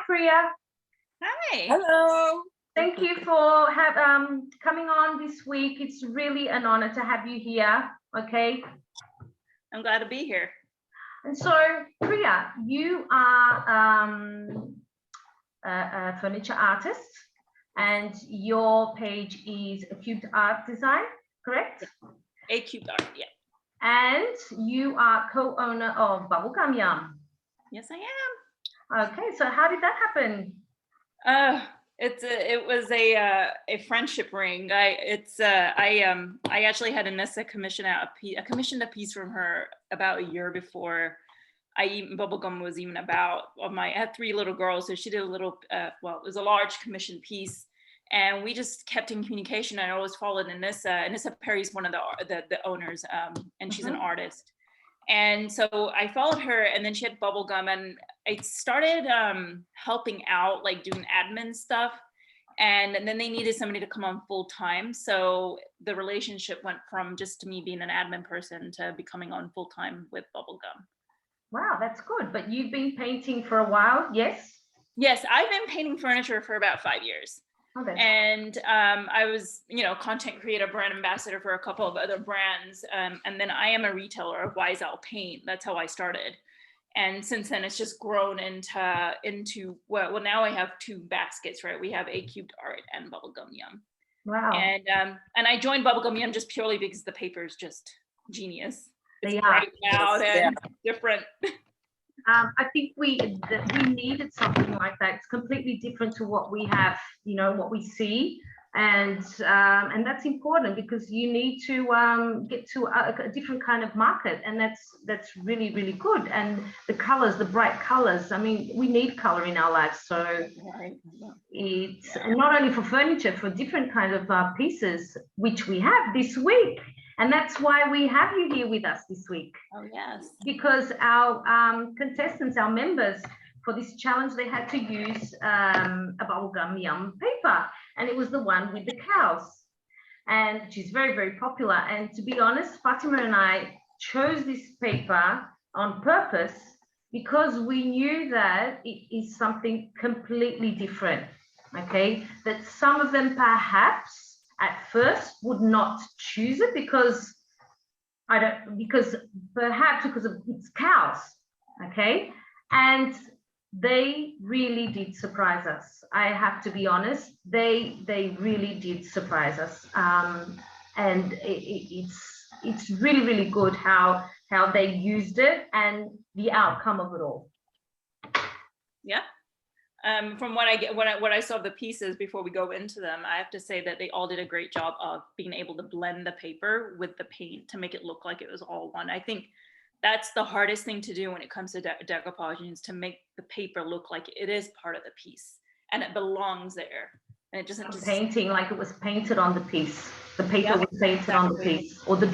Priya. Hi. Hello. Thank you for coming on this week. It's really an honor to have you here. Okay. I'm glad to be here. And so, Priya, you are a furniture artist, and your page is a cubed art design, correct? A cubed art, yeah. And you are co-owner of Bubblegum Yum. Yes, I am. Okay, so how did that happen? It was a friendship ring. I actually had Anissa commissioned a piece from her about a year before Bubblegum was even about. I had 3 little girls, so she did a little. It was a large commission piece, and we just kept in communication. I always followed Anissa. Anissa Perry's one of the owners, and she's an artist. And so I followed her, and then she had Bubblegum, and I started helping out, like doing admin stuff. And then they needed somebody to come on full time. So the relationship went from just me being an admin person to becoming on full time with Bubblegum. Wow, that's good. But you've been painting for a while, yes? Yes, I've been painting furniture for about 5 years. Okay. And I was, content creator, brand ambassador for a couple of other brands. And then I am a retailer of Wise Owl Paint. That's how I started. And since then, it's just grown into well, now I have 2 baskets, right? We have A Cubed Art and Bubblegum Yum. Wow. And I joined Bubblegum Yum just purely because the paper is just genius. It's bright out and different. I think we needed something like that. It's completely different to what we have, what we see, and that's important because you need to get to a different kind of market, and that's really, really good. And the colors, the bright colors. I mean, we need color in our lives, so it's not only for furniture, for different kind of pieces, which we have this week. And that's why we have you here with us this week. Oh, yes. Because our contestants, our members, for this challenge, they had to use a Bubblegum Yum paper. And it was the one with the cows. And she's very, very popular. And to be honest, Fatima and I chose this paper on purpose because we knew that it is something completely different. Okay? That some of them perhaps at first would not choose it because perhaps because of its cows, okay? And they really did surprise us. I have to be honest, they really did surprise us. And it's really, really good how they used it and the outcome of it all. Yeah. From what I saw of the pieces before we go into them, I have to say that they all did a great job of being able to blend the paper with the paint to make it look like it was all one. I think that's the hardest thing to do when it comes to decoupaging, is to make the paper look like it is part of the piece and it belongs there. And it doesn't just painting like it was painted on the piece. The paper was painted on the piece, or the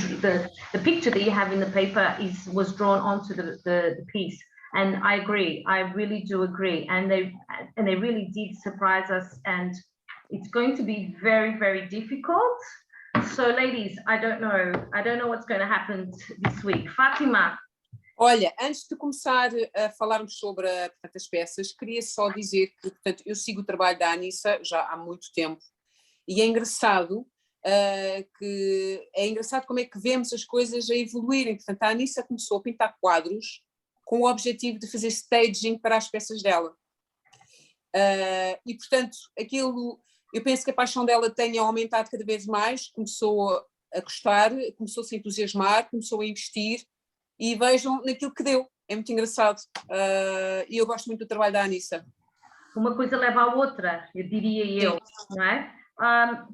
picture that you have in the paper was drawn onto the piece. And I agree. I really do agree. And they really did surprise us. And it's going to be very, very difficult. So, ladies, I don't know what's going to happen this week. Fátima. Olha, antes de começar a falarmos sobre as peças, queria só dizer que, portanto, eu sigo o trabalho da Anissa já há muito tempo. E é engraçado como é que vemos as coisas a evoluírem. Portanto, a Anissa começou a pintar quadros com o objetivo de fazer staging para as peças dela. E, portanto, eu penso que a paixão dela tenha aumentado cada vez mais, começou a gostar, começou a se entusiasmar, começou a investir, e vejam naquilo que deu. É muito engraçado. E eu gosto muito do trabalho da Anissa. Uma coisa leva à outra, eu diria, não é?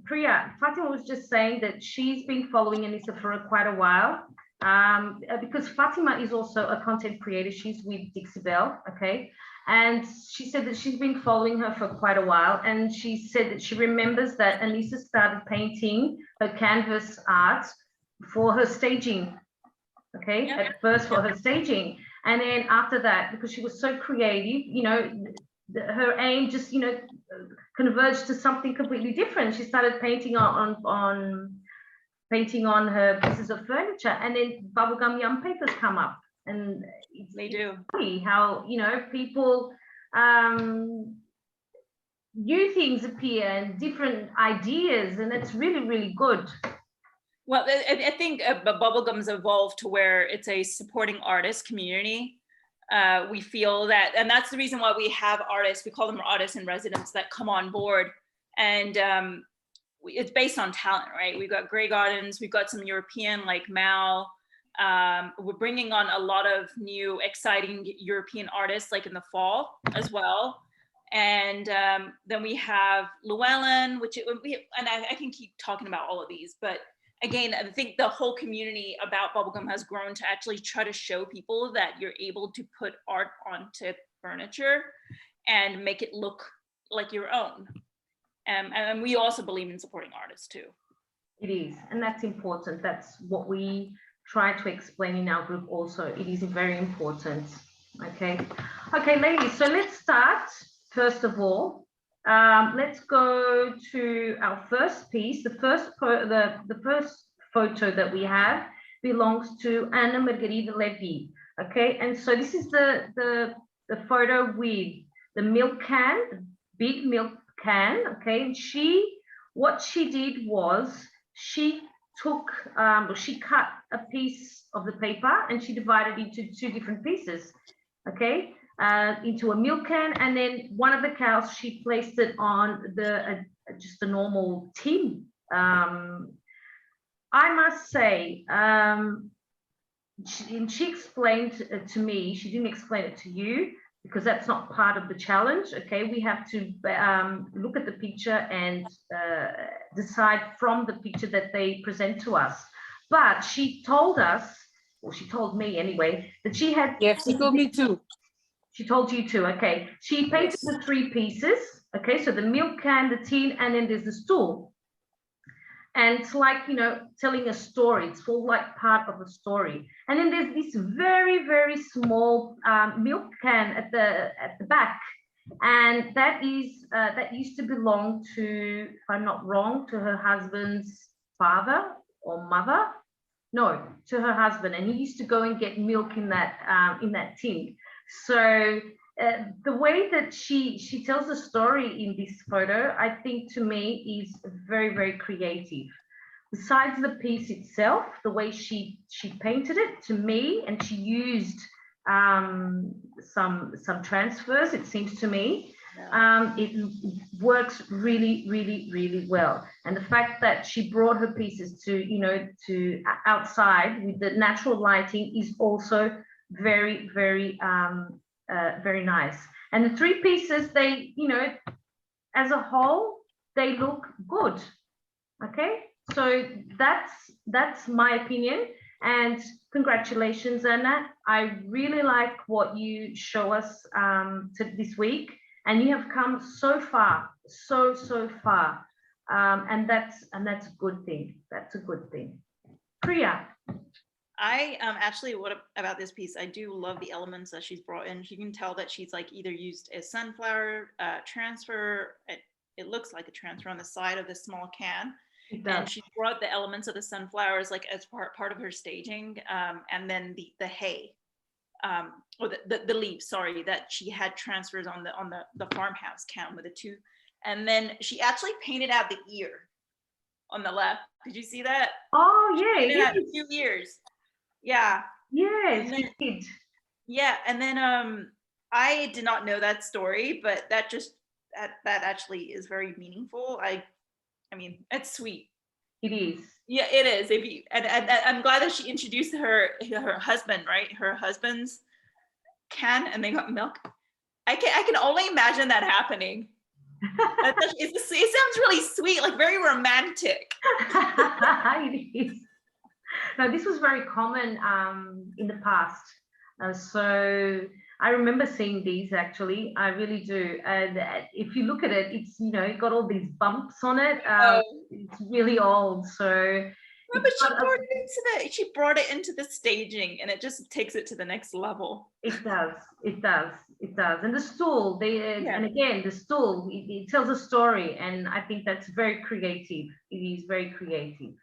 Priya, Fatima was just saying that she's been following Anissa for quite a while. Because Fatima is also a content creator. She's with Dixie Belle, okay? And she said that she's been following her for quite a while. And she said that she remembers that Anissa started painting her canvas art for her staging, okay? Yeah. At first for her staging. And then after that, because she was so creative, her aim just, converged to something completely different. She started painting painting on her pieces of furniture, and then Bubblegum Yum papers come up, and they do. Funny how people new things appear and different ideas, and it's really, really good. Well, I think Bubblegum's evolved to where it's a supporting artist community. We feel that, and that's the reason why we have artists, we call them artists in residence, that come on board. And it's based on talent, right? We've got Grey Gardens, we've got some European like Mal. We're bringing on a lot of new exciting European artists like in the fall as well. And then we have Llewellyn, and I can keep talking about all of these, but again, I think the whole community about Bubblegum has grown to actually try to show people that you're able to put art onto furniture and make it look like your own. And we also believe in supporting artists too. It is, and that's important. That's what we try to explain in our group also. It is very important. Okay, ladies, so let's start. First of all, let's go to our first piece. The first photo that we have belongs to Ana Margarida Levy. Okay, and so this is the photo with the milk can, big milk can. Okay, and what she did was she took, she cut a piece of the paper and she divided it into two different pieces. Okay. Into a milk can, and then one of the cows she placed it on just a normal tin. I must say, she explained to me, she didn't explain it to you because that's not part of the challenge. Okay, we have to look at the picture and decide from the picture that they present to us. But she told us, or she told me anyway, that she had. Yes, she told me too. She told you too, okay. She painted the three pieces, okay, so the milk can, the tin, and then there's the stool. And it's like, telling a story. It's all like part of a story. And then there's this very, very small milk can at the back. And that used to belong to, if I'm not wrong, to her husband's father or mother. No, to her husband. And he used to go and get milk in that tin. So the way that she tells the story in this photo, I think to me is very, very creative. Besides the piece itself, the way she painted it to me, and she used some transfers, it seems to me. It works really, really, really well. And the fact that she brought her pieces to outside with the natural lighting is also very, very, very nice. And the three pieces, they, as a whole, they look good. Okay, so that's my opinion. And congratulations, Anna. I really like what you show us this week, and you have come so far, so far, and that's a good thing. That's a good thing. Priya. I actually, what about this piece? I do love the elements that she's brought in. You can tell that she's like either used a sunflower transfer. It looks like a transfer on the side of this small can. And she brought the elements of the sunflowers like as part of her staging, and then the hay, or the leaves. Sorry, that she had transfers on the farmhouse can with the two, and then she actually painted out the ear on the left. Did you see that? Oh yeah, painted out 2 ears. Yeah. Yes, then, we did. Yeah, and then I did not know that story, but that actually is very meaningful. I mean, it's sweet. It is. Yeah, it is. And I'm glad that she introduced her husband, right? Her husband's can, and they got milk. I can only imagine that happening. It sounds really sweet, like very romantic. It is. No, this was very common in the past. So I remember seeing these actually. I really do. And if you look at it, it's it got all these bumps on it. It's really old. So. No, but she brought it into the staging, and it just takes it to the next level. It does. It does. It does. And the stool, and again, the stool, it tells a story, and I think that's very creative. It is very creative.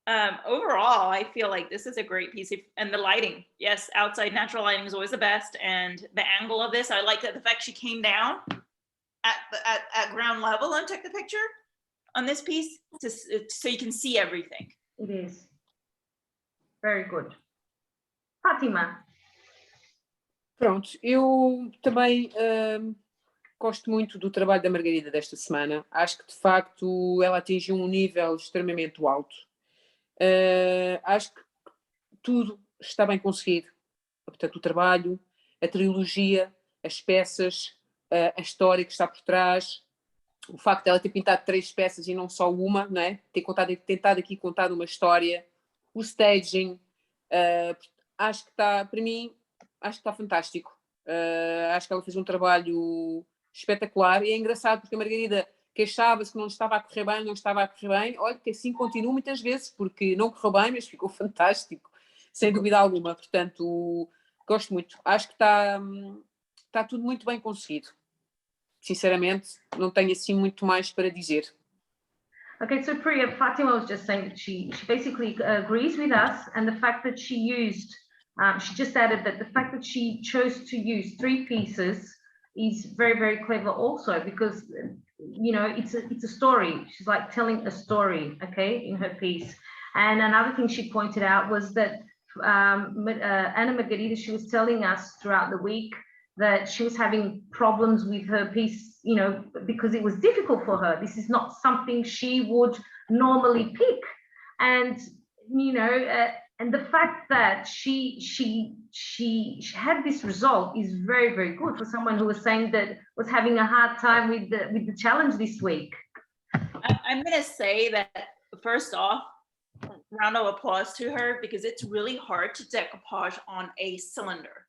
Overall, I feel like this is a great piece. And the lighting, yes, outside natural lighting is always the best. And the angle of this, I like that the fact she came down at ground level and took the picture on this piece so you can see everything. It is. Very good. Fátima. Pronto, eu também gosto muito do trabalho da Margarida desta semana. Acho que, de facto, ela atingiu um nível extremamente alto. Acho que tudo está bem conseguido. Portanto, o trabalho, a trilogia, as peças, a história que está por trás, o facto de ela ter pintado 3 peças e não só uma, não é? Tentado aqui contar uma história, o staging, acho que está, para mim, acho que está fantástico. Acho que ela fez um trabalho espetacular e é engraçado porque a Margarida queixava-se que não estava a correr bem, olha que assim continua muitas vezes, porque não correu bem, mas ficou fantástico, sem dúvida alguma. Portanto, gosto muito. Acho que está tudo muito bem conseguido. Sinceramente, não tenho assim muito mais para dizer. Okay, so Priya, Fatima was just saying that she basically agrees with us, and the fact that she used, she just added that the fact that she chose to use 3 pieces is very, very clever also, because, you know, it's a story. She's like telling a story, okay, in her piece. And another thing she pointed out was that Ana Margarida, she was telling us throughout the week that she was having problems with her piece, you know, because it was difficult for her. This is not something she would normally pick. And, you know, and the fact that she had this result is very, very good for someone who was saying that was having a hard time with the challenge this week. I'm going to say that, first off, round of applause to her, because it's really hard to decoupage on a cylinder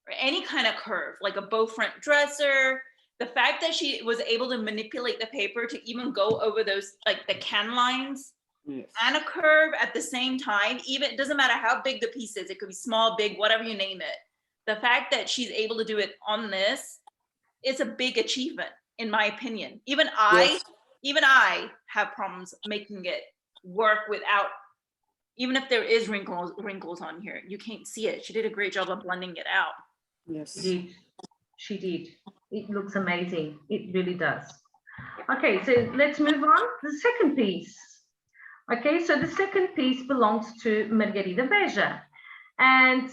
or any kind of curve, like a bow front dresser. The fact that she was able to manipulate the paper to even go over those, like the can lines, yes, and a curve at the same time, even, it doesn't matter how big the piece is, it could be small, big, whatever you name it. The fact that she's able to do it on this is a big achievement, in my opinion. Even I have problems making it work without, even if there is wrinkles on here, you can't see it. She did a great job of blending it out. Yes. She did. It looks amazing. It really does. Okay, so let's move on. The second piece. Okay, so the second piece belongs to Margarida Beja. And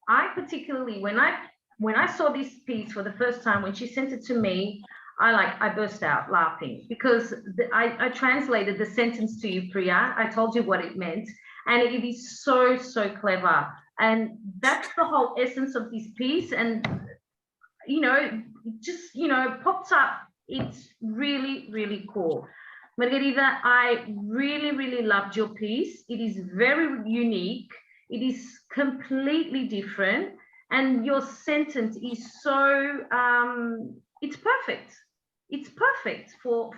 I particularly, when I saw this piece for the first time, when she sent it to me, I burst out laughing, because I translated the sentence to you, Priya. I told you what it meant, and it is so, so clever. And that's the whole essence of this piece. And, you know, just, you know, pops up. It's really, really cool. Margarida, I really, really loved your piece. It is very unique. It is completely different. And your sentence is so, it's perfect. It's perfect for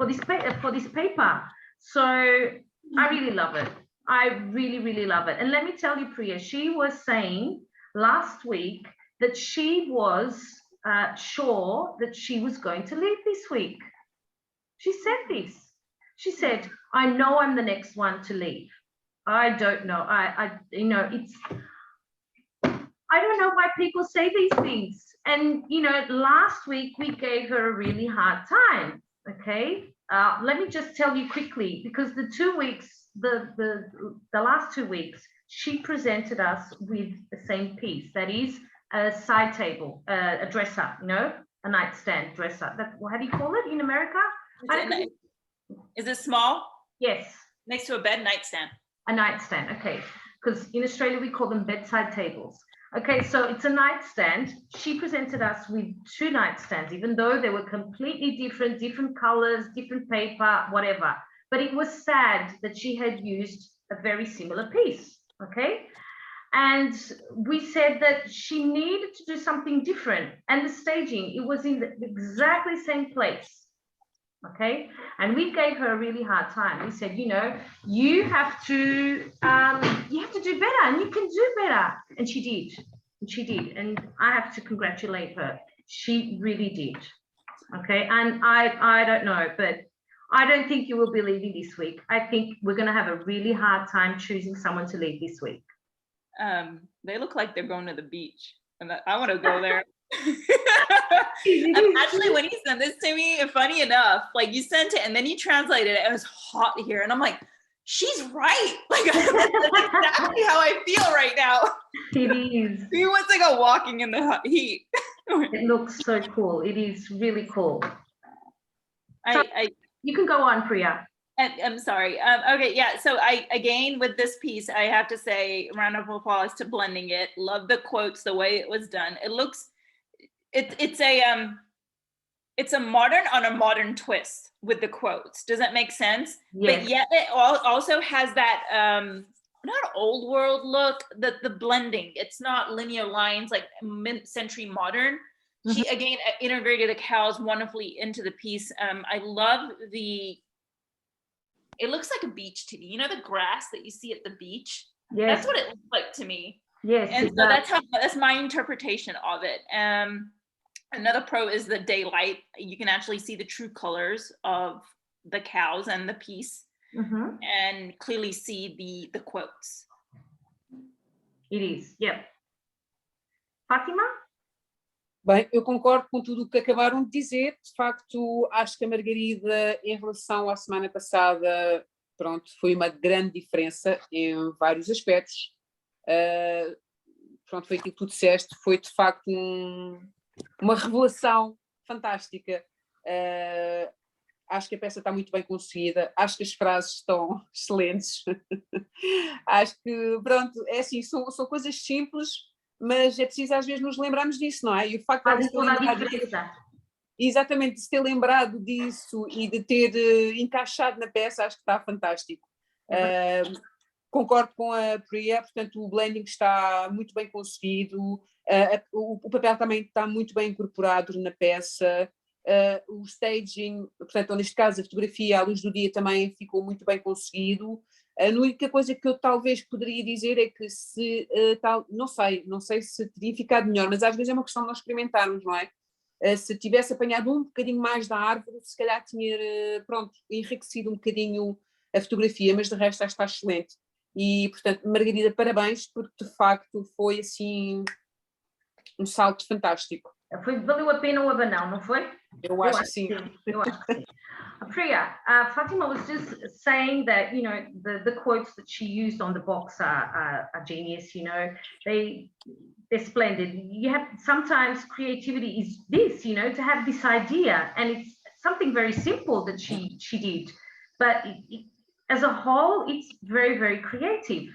this paper. So I really love it. I really, really love it. And let me tell you, Priya, she was saying last week that she was sure that she was going to leave this week. She said this. She said, I know I'm the next one to leave. I don't know. You know, I don't know why people say these things. And, you know, last week we gave her a really hard time. Okay. Let me just tell you quickly, because the 2 weeks, the last 2 weeks, she presented us with the same piece. That is a side table, a dresser, you know, a nightstand dresser. How do you call it in America? Is it small? Yes. Next to a bed, nightstand. A nightstand, okay. Because in Australia, we call them bedside tables. Okay, so it's a nightstand. She presented us with 2 nightstands, even though they were completely different colors, different paper, whatever. But it was sad that she had used a very similar piece, okay? And we said that she needed to do something different. And the staging, it was in the exactly same place. Okay, and we gave her a really hard time. We said, you know, you have to do better, and you can do better. And she did, and I have to congratulate her. She really did. Okay, and I don't know, but I don't think you will be leaving this week. I think we're going to have a really hard time choosing someone to leave this week. They look like they're going to the beach, and I want to go there. Actually, when you sent this to me, funny enough, like you sent it and then you translated it. It was hot here, and I'm like, she's right. Like that's exactly how I feel right now. It is. Who wants to go walking in the heat? It looks so cool. It is really cool. You can go on, Priya. I'm sorry. Okay, yeah. So again, with this piece, I have to say, round of applause to blending it. Love the quotes, the way it was done. It looks, it's a modern on a modern twist with the quotes. Does that make sense? Yes. But yet it also has that not old world look. The blending. It's not linear lines like mid-century modern. Mm-hmm. She again integrated the cows wonderfully into the piece. I love it looks like a beach to me. You know the grass that you see at the beach? Yes. That's what it looks like to me. Yes. And so that's my interpretation of it. Another pro is the daylight. You can actually see the true colors of the cows and the piece, mm-hmm. and clearly see the quotes. It is, yep. Fátima? Bem, eu concordo com tudo o que acabaram de dizer. De facto, acho que a Margarida, em relação à semana passada, pronto, foi uma grande diferença em vários aspectos. Pronto, foi aquilo que tu disseste, foi de facto uma revelação fantástica. Acho que a peça está muito bem conseguida, acho que as frases estão excelentes. Acho que, pronto, é assim, são coisas simples, mas é preciso às vezes nos lembrarmos disso, não é? E o facto de ter lembrado exatamente, de se ter lembrado disso e de ter encaixado na peça, acho que está fantástico. Concordo com a Priya, portanto o blending está muito bem conseguido, o papel também está muito bem incorporado na peça, o staging, portanto neste caso a fotografia à luz do dia também ficou muito bem conseguido. A única coisa que eu talvez poderia dizer é que não sei se teria ficado melhor, mas às vezes é uma questão de nós experimentarmos, não é? Se tivesse apanhado um bocadinho mais da árvore, se calhar tinha, pronto, enriquecido um bocadinho a fotografia, mas de resto acho que está excelente. E, portanto, Margarida, parabéns, porque de facto foi assim um salto fantástico. Valeu a pena o abanão, não foi? Eu acho que sim. Eu acho que sim. Priya, Fatima was just saying that, you know, the quotes that she used on the box are genius, you know, they're splendid. You have, sometimes creativity is this, you know, to have this idea, and it's something very simple that she did, but as a whole, it's very, very creative.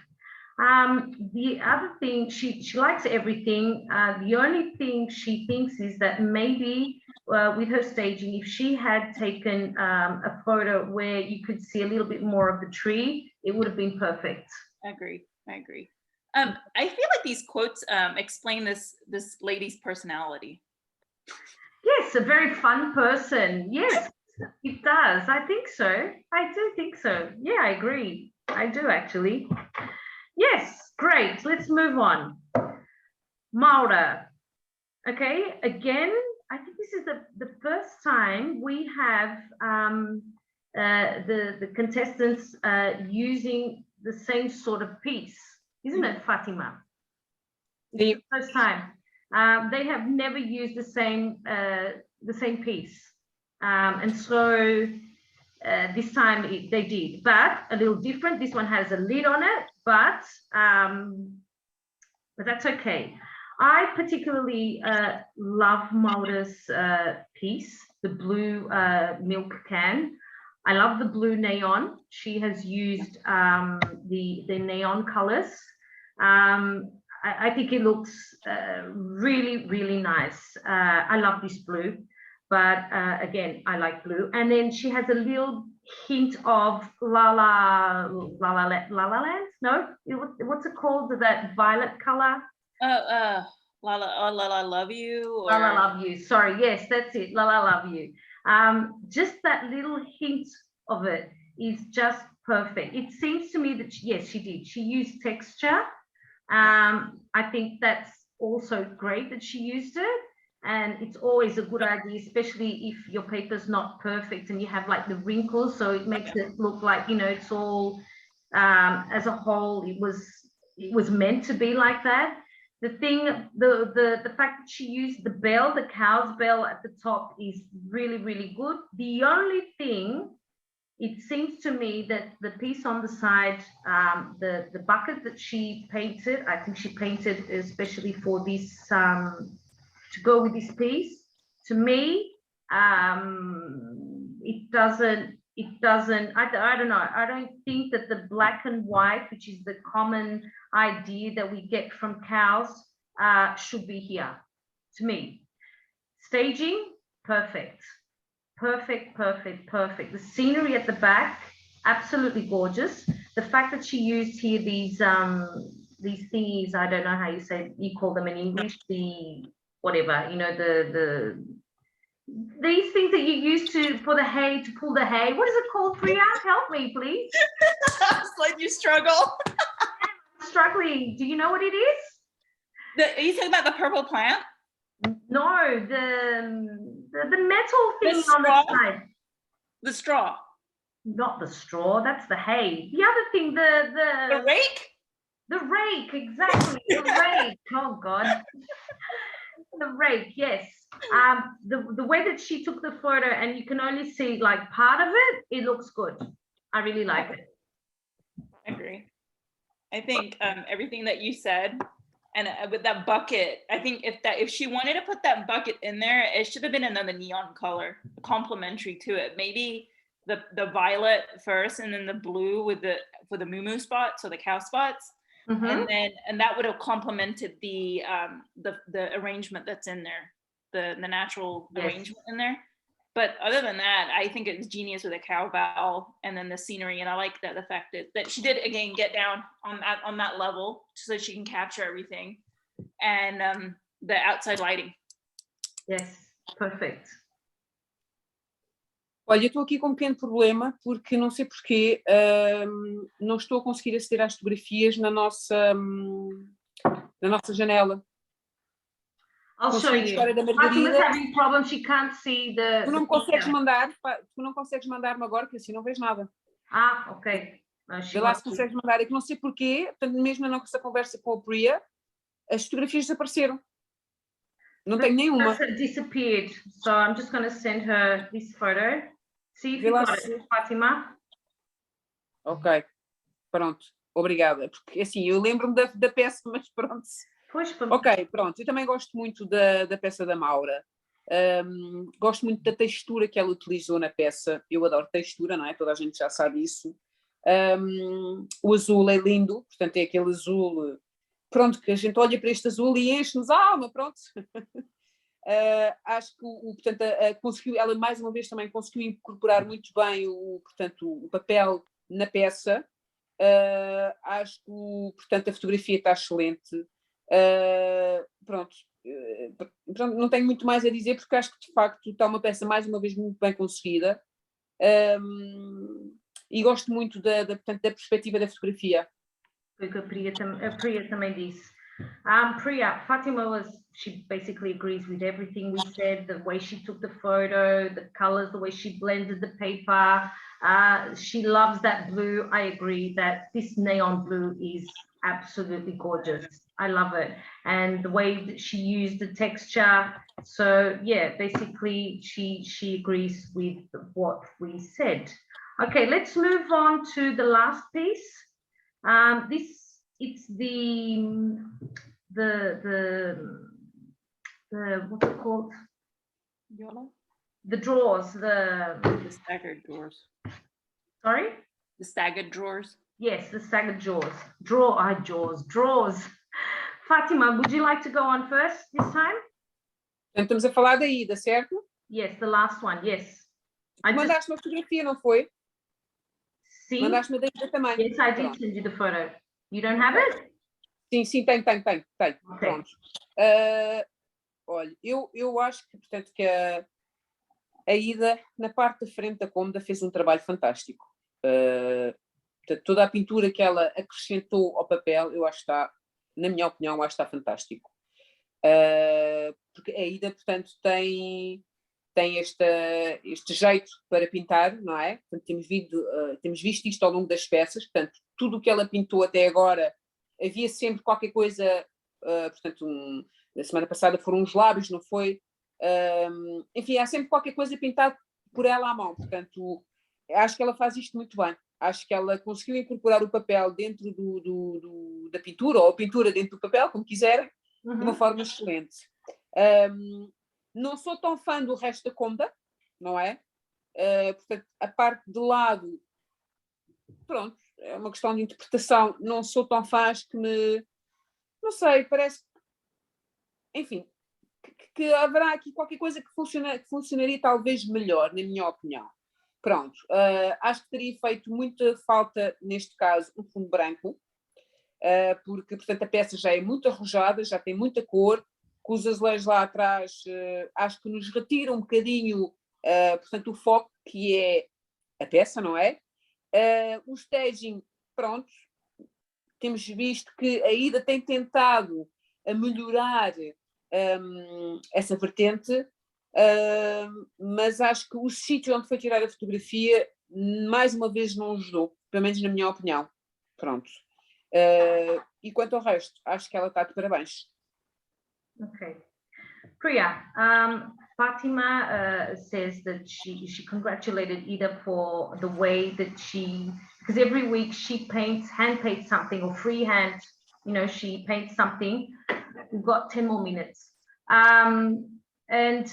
The other thing, she likes everything. The only thing she thinks is that maybe with her staging, if she had taken a photo where you could see a little bit more of the tree, it would have been perfect. I agree. I feel like these quotes explain this lady's personality. Yes, a very fun person. Yes, it does. I think so. I do think so. Yeah, I agree. I do actually. Yes, great. Let's move on. Maura. Okay, again, I think this is the first time we have the contestants using the same sort of piece, isn't it, Fatima? It's the first time. They have never used the same piece, and so this time they did, but a little different. This one has a lid on it, but that's okay. I particularly love Maura's piece, the blue milk can. I love the blue neon. She has used the neon colors. I think it looks really, really nice. I love this blue, but again, I like blue. And then she has a little hint of La La Land? No, what's it called? That violet color? La La Love You. Or... La La Love You. Sorry, yes, that's it. La La Love You. Just that little hint of it is just perfect. It seems to me that yes, she did. She used texture. I think that's also great that she used it. and it's always a good idea, especially if your paper's not perfect and you have like the wrinkles, so it makes it look like, you know, it's all as a whole, it was meant to be like that. The thing, the fact that she used the bell, the cow's bell at the top, is really, really good. The only thing, it seems to me that the piece on the side, the bucket that she painted, I think she painted especially for this, to go with this piece, to me, it doesn't, I don't know, I don't think that the black and white, which is the common idea that we get from cows, should be here, to me. Staging, perfect. Perfect, perfect, perfect. The scenery at the back, absolutely gorgeous. The fact that she used here these thingies, I don't know how you call them in English, the whatever, you know, these things that you use for the hay, to pull the hay. What is it called, Priya? Help me, please. It's like you struggle. I'm struggling. Do you know what it is? Are you talking about the purple plant? No, the metal thing on the side. The straw. Not the straw, that's the hay. The other thing, the rake? The rake, exactly. The rake. Oh God. The rake, yes. The way that she took the photo, and you can only see like part of it, it looks good. I really like it. I agree. I think everything that you said, and with that bucket, I think if she wanted to put that bucket in there, it should have been another neon color, complementary to it. Maybe the violet first, and then the blue for the moo spot, so the cow spots. Mm-hmm. And that would have complemented the arrangement that's in there, the natural arrangement in there. But other than that, I think it's genius with a cow bell and then the scenery, and I like the fact that she did again get down on that level so she can capture everything, and the outside lighting. Yes, perfect. Olha, eu estou aqui com um pequeno problema, porque não sei porquê, não estou a conseguir aceder às fotografias na nossa janela. I'll show you. Fatima's having problems, she can't see the... Tu não consegues mandar-me agora, porque assim não vejo nada. Ah, ok. Vê lá se consegues mandar, é que não sei porquê, portanto, mesmo na nossa conversa com a Priya, as fotografias desapareceram. Não tenho nenhuma. Disappeared, so I'm just going to send her this photo. See if you got it, Fatima. Ok, pronto, obrigada. Porque assim, eu lembro-me da peça, mas pronto. Pois, ok, pronto. Eu também gosto muito da peça da Maura. Gosto muito da textura que ela utilizou na peça. Eu adoro textura, não é? Toda a gente já sabe isso. O azul é lindo, portanto é aquele azul, pronto, que a gente olha para este azul e enche-nos a alma, pronto. Acho que portanto, ela mais uma vez também conseguiu incorporar muito bem o papel na peça. Acho que portanto, a fotografia está excelente. Pronto, não tenho muito mais a dizer, porque acho que de facto está uma peça mais uma vez muito bem conseguida, e gosto muito portanto, da perspectiva da fotografia. Foi o que a Priya também disse. Priya, Fatima she basically agrees with everything we said, the way she took the photo, the colors, the way she blended the paper. She loves that blue. I agree that this neon blue is absolutely gorgeous. I love it. And the way that she used the texture. So yeah, basically she agrees with what we said. Okay, let's move on to the last piece. It's the what's it called? Yellow? The drawers, the staggered drawers. Sorry? The staggered drawers. Yes, the staggered drawers. Drawers. Fatima, would you like to go on first this time? Então, estamos a falar da ida, certo? Yes, the last one, yes. Mandaste uma fotografia, não foi? Sim. Mandaste-me da ida também. Yes, I did send you the photo. You don't have it? Sim, tenho. Okay. Pronto. Olha, eu acho que, portanto, que a Ida, na parte da frente da cômoda, fez um trabalho fantástico. Portanto, toda a pintura que ela acrescentou ao papel, eu acho que está, na minha opinião, acho que está fantástico. porque a Ida, portanto, tem este jeito para pintar, não é? Portanto, temos visto isto ao longo das peças, portanto, tudo o que ela pintou até agora, havia sempre qualquer coisa, portanto, na semana passada foram os lábios, não foi? Enfim, há sempre qualquer coisa pintada por ela à mão, portanto, acho que ela faz isto muito bem. Acho que ela conseguiu incorporar o papel dentro da pintura, ou a pintura dentro do papel, como quiserem, de uma forma excelente. Não sou tão fã do resto da conta, não é? Portanto, a parte de lado, pronto, é uma questão de interpretação. Não sou tão fã, acho que não sei, parece, enfim, que haverá aqui qualquer coisa que funcionaria talvez melhor, na minha opinião. Pronto, acho que teria feito muita falta, neste caso, um fundo branco, porque, portanto, a peça já é muito arrojada, já tem muita cor, com os azulejos lá atrás, acho que nos retira um bocadinho, portanto, o foco, que é a peça, não é? O staging, pronto, temos visto que a Ida tem tentado a melhorar essa vertente, mas acho que o sítio onde foi tirada a fotografia, mais uma vez, não ajudou, pelo menos na minha opinião. Pronto. E quanto ao resto, acho que ela está de parabéns. Okay. Priya, Fatima says that she congratulated Ida for the way that because every week she hand paints something, or freehand, she paints something. We've got 10 more minutes. And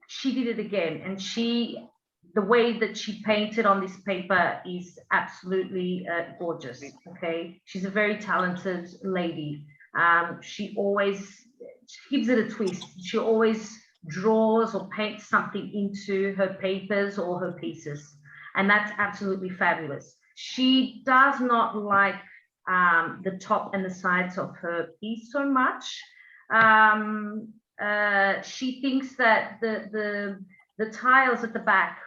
she did it again, and the way that she painted on this paper is absolutely gorgeous. Okay, she's a very talented lady. She gives it a twist. She always draws or paints something into her papers or her pieces, and that's absolutely fabulous. She does not like the top and the sides of her piece so much. She thinks that the tiles at the back,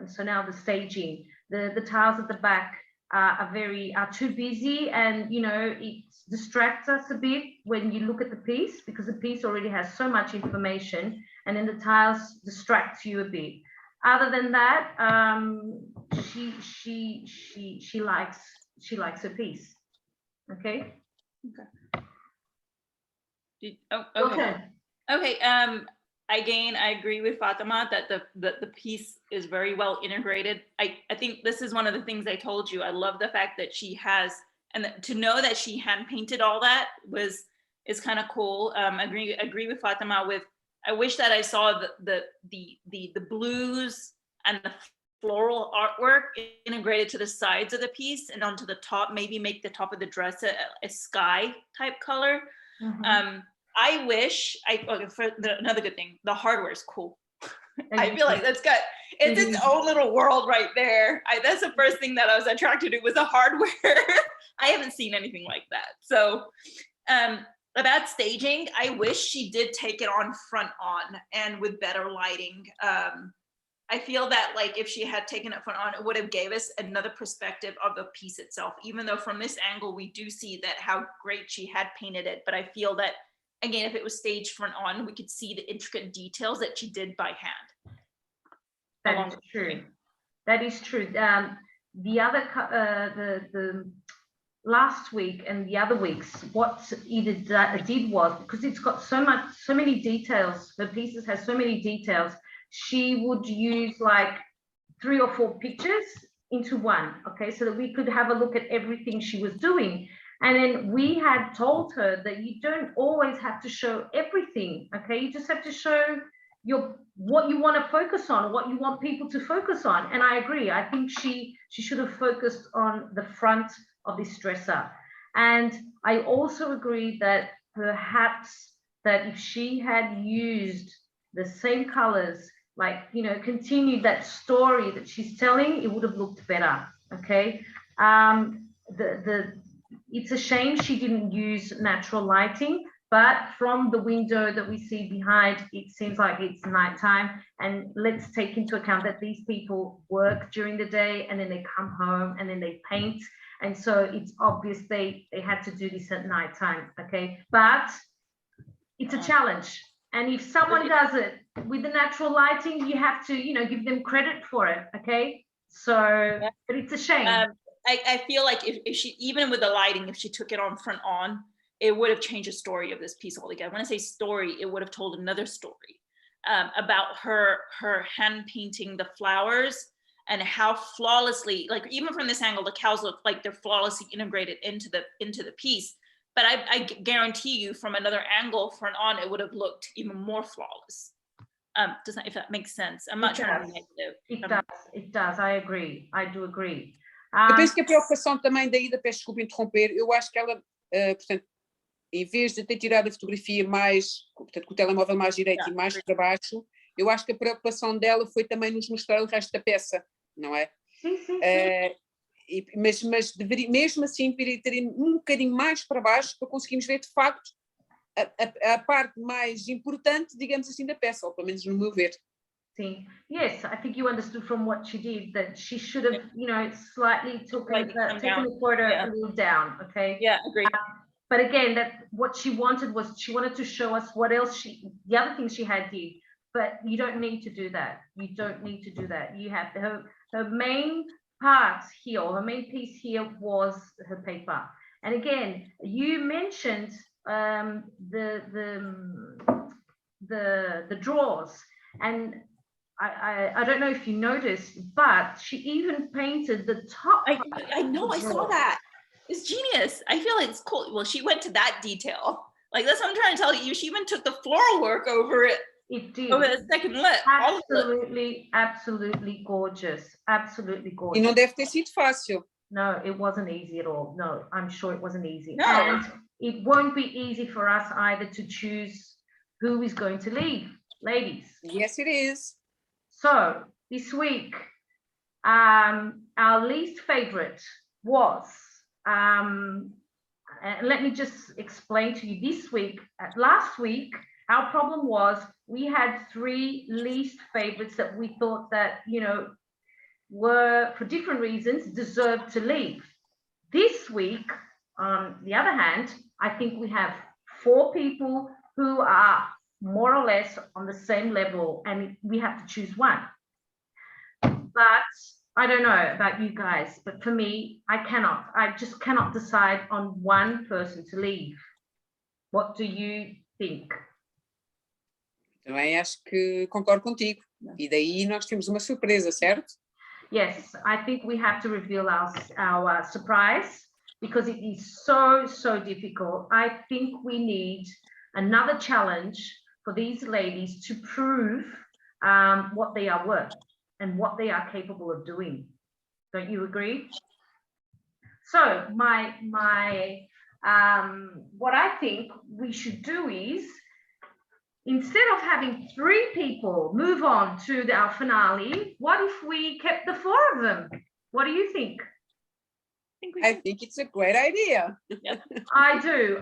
so now the staging, the tiles at the back are too busy, and it distracts us a bit when you look at the piece, because the piece already has so much information, and then the tiles distract you a bit. Other than that, she likes her piece. Okay. Okay. Again, I agree with Fatima that the piece is very well integrated. I think this is one of the things I told you. I love the fact that she has, and to know that she hand painted all that is kind of cool. Agree with Fatima with, I wish that I saw the blues and the floral artwork integrated to the sides of the piece, and onto the top, maybe make the top of the dress a sky type color. Mm-hmm. I wish, another good thing, the hardware is cool. I feel like that's got, it's its own little world right there. That's the first thing that I was attracted to, was the hardware. I haven't seen anything like that. So about staging, I wish she did take it on front on, and with better lighting. I feel that like if she had taken it front on, it would have gave us another perspective of the piece itself, even though from this angle, we do see that how great she had painted it. But I feel that, again, if it was staged front on, we could see the intricate details that she did by hand. That is true. That is true. The last week and the other weeks, what Ida did was, because it's got so many details, her pieces has so many details, she would use like 3 or 4 pictures into one, okay, so that we could have a look at everything she was doing. And then we had told her that you don't always have to show everything, okay? You just have to show what you want to focus on, what you want people to focus on. And I agree. I think she should have focused on the front of this dresser. And I also agree that perhaps that if she had used the same colors, like, continued that story that she's telling, it would have looked better, okay? It's a shame she didn't use natural lighting, but from the window that we see behind, it seems like it's nighttime. And let's take into account that these people work during the day, and then they come home and then they paint. And so it's obvious they had to do this at nighttime, okay? But it's a challenge. And if someone does it with the natural lighting, you have to, you know, give them credit for it, okay? So, but it's a shame. I feel like if she, even with the lighting, if she took it on front on, it would have changed the story of this piece altogether. When I say story, it would have told another story about her hand painting the flowers and how flawlessly, like even from this angle, the cows look like they're flawlessly integrated into the piece. But I guarantee you, from another angle, front on, it would have looked even more flawless. If that makes sense. I'm not trying to be negative. It does. I agree. I do agree. Eu penso que a preocupação também da Ida, peço desculpa interromper, eu acho que ela, portanto, em vez de ter tirado a fotografia mais, portanto, com o telemóvel mais direito e mais para baixo, eu acho que a preocupação dela foi também nos mostrar o resto da peça, não é? Sim, sim, sim. Mas deveria, mesmo assim, deveria ter um bocadinho mais para baixo para conseguirmos ver, de facto, a parte mais importante, digamos assim, da peça, ou pelo menos no meu ver. Sim. Yes, I think you understood from what she did that she should have, you know, slightly taken the photo a little down, okay? Yeah, agreed. But again, that what she wanted to show us what else the other things she had did. But you don't need to do that. You don't need to do that. You have her main part here, or her main piece here was her paper. And again, you mentioned the drawers, and I don't know if you noticed, but she even painted the top. I know, I saw that. It's genius. I feel like it's cool. Well, she went to that detail. Like, that's what I'm trying to tell you. She even took the floral work over it. It did. Over the second lip. Absolutely gorgeous. Absolutely gorgeous. E não deve ter sido fácil. No, it wasn't easy at all. No, I'm sure it wasn't easy. No. And it won't be easy for us either to choose who is going to leave, ladies. Yes, it is. So this week, our least favorite was, let me just explain to you this week. Last week, our problem was we had 3 least favorites that we thought that, you know, were, for different reasons, deserved to leave. This week, on the other hand, I think we have 4 people who are more or less on the same level, and we have to choose one. But I don't know about you guys, but for me, I just cannot decide on one person to leave. What do you think? Também acho que concordo contigo. E daí nós temos uma surpresa, certo? Yes, I think we have to reveal our surprise, because it is so difficult. I think we need another challenge for these ladies to prove what they are worth and what they are capable of doing. Don't you agree? So what I think we should do is, instead of having 3 people move on to our finale, what if we kept the 4 of them? What do you think? I think it's a great idea. Yeah. I do.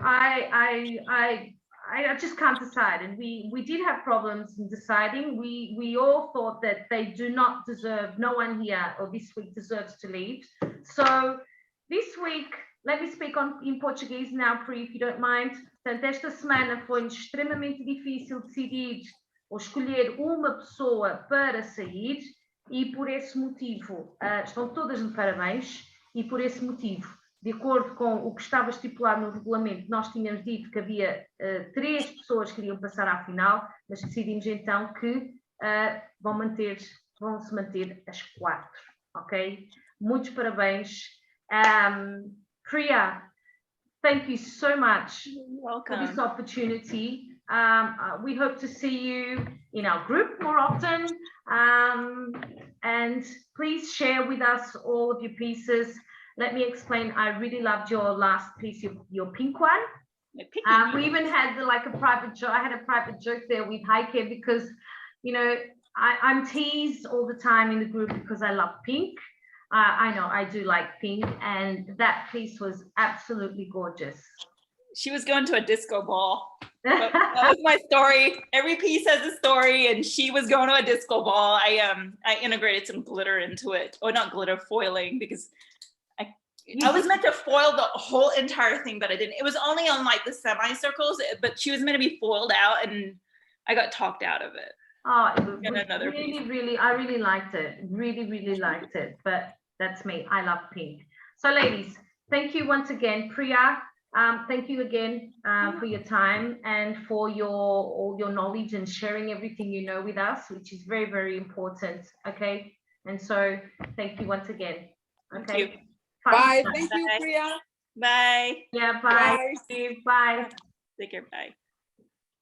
I just can't decide. And we did have problems in deciding. We all thought that they do not deserve, no one here or this week deserves to leave. So this week, let me speak in Portuguese now, Priya, if you don't mind. Portanto, esta semana foi extremamente difícil decidir ou escolher uma pessoa para sair, e por esse motivo, estão todas de parabéns, e por esse motivo, de acordo com o que estava estipulado no regulamento, nós tínhamos dito que havia 3 pessoas que iriam passar à final, mas decidimos então que vão-se manter as 4, ok? Muitos parabéns. Priya, thank you so much for this opportunity. We hope to see you in our group more often. And please share with us all of your pieces. Let me explain. I really loved your last piece, your pink one. We even had a private joke. I had a private joke there with Heike, because, you know, I'm teased all the time in the group because I love pink. I know I do like pink, and that piece was absolutely gorgeous. She was going to a disco ball. That was my story. Every piece has a story, and she was going to a disco ball. I integrated some glitter into it, or not glitter, foiling, because I was meant to foil the whole entire thing, but I didn't. It was only on like the semicircles, but she was meant to be foiled out, and I got talked out of it. Oh, it was And another piece. I really liked it. Really liked it. But that's me. I love pink. So ladies, thank you once again. Priya, thank you again for your time and for all your knowledge and sharing everything you know with us, which is very, very important. Okay. And so thank you once again. Okay. Thank you. Bye. Thank you, Bye. Priya. Bye. Yeah, bye. Bye. Bye. Take care. Bye.